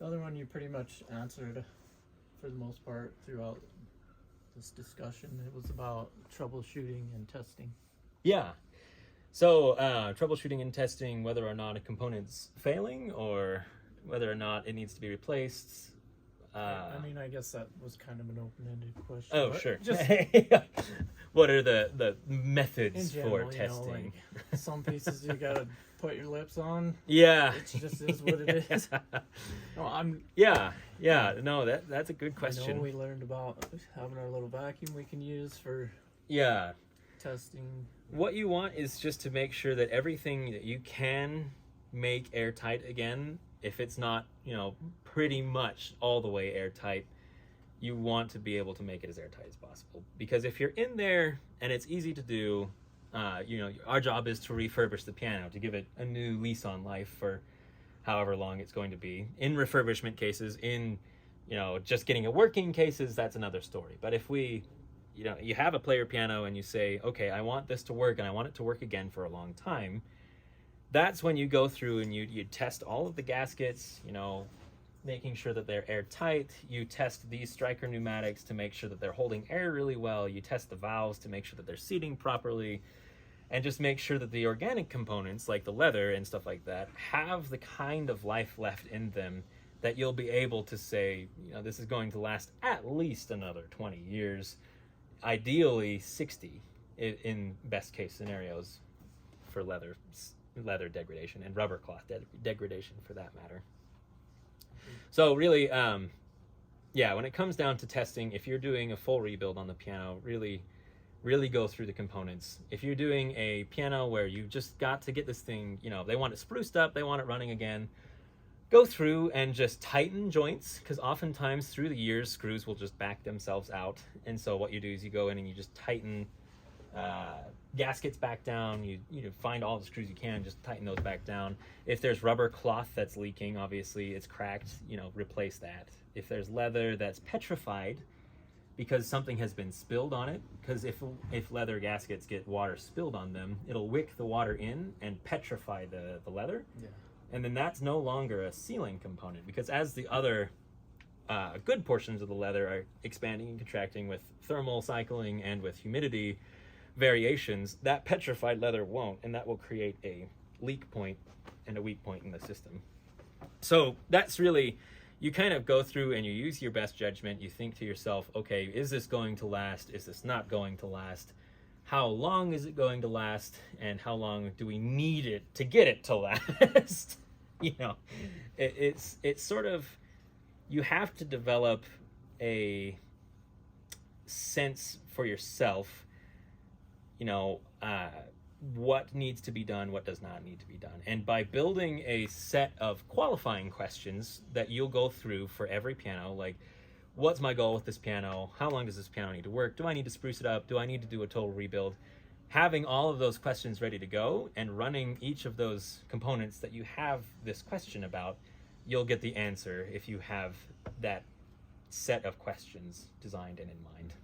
The other one you pretty much answered for the most part throughout this discussion. It was about troubleshooting and testing. Yeah. So troubleshooting and testing whether or not a component's failing or whether or not it needs to be replaced. I mean, I guess that was kind of an open-ended question. Oh, but sure. Just what are the methods in general, for testing? Like, some pieces you gotta put your lips on. Yeah. It just is what it is. No, No, that's a good question. We learned about having our little vacuum we can use for testing. What you want is just to make sure that everything that you can make airtight again, if it's not, pretty much all the way airtight, you want to be able to make it as airtight as possible. Because if you're in there and it's easy to do, our job is to refurbish the piano, to give it a new lease on life for however long it's going to be. In refurbishment cases, in, just getting it working cases, that's another story. But if you have a player piano and you say, okay, I want this to work and I want it to work again for a long time, that's when you go through and you test all of the gaskets, making sure that they're airtight. You test these striker pneumatics to make sure that they're holding air really well. You test the valves to make sure that they're seating properly, and just make sure that the organic components like the leather and stuff like that have the kind of life left in them that you'll be able to say, this is going to last at least another 20 years, ideally 60 in best case scenarios for leather degradation and rubber cloth degradation for that matter. So really, when it comes down to testing, if you're doing a full rebuild on the piano, really go through the components. If you're doing a piano where you just got to get this thing, they want it spruced up, they want it running again, go through and just tighten joints, because oftentimes through the years, screws will just back themselves out. And so what you do is you go in and you just tighten gaskets back down. You find all the screws you can, just tighten those back down. If there's rubber cloth that's leaking, obviously it's cracked, replace that. If there's leather that's petrified because something has been spilled on it, because if leather gaskets get water spilled on them, it'll wick the water in and petrify the leather. Yeah. And then that's no longer a sealing component, because as the other good portions of the leather are expanding and contracting with thermal cycling and with humidity variations, that petrified leather won't, and that will create a leak point and a weak point in the system. So that's really, you kind of go through and you use your best judgment. You think to yourself, okay, is this going to last? Is this not going to last? How long is it going to last? And how long do we need it to get it to last? It's sort of, you have to develop a sense for yourself, what needs to be done, what does not need to be done. And by building a set of qualifying questions that you'll go through for every piano, like, what's my goal with this piano? How long does this piano need to work? Do I need to spruce it up? Do I need to do a total rebuild? Having all of those questions ready to go and running each of those components that you have this question about, you'll get the answer if you have that set of questions designed and in mind.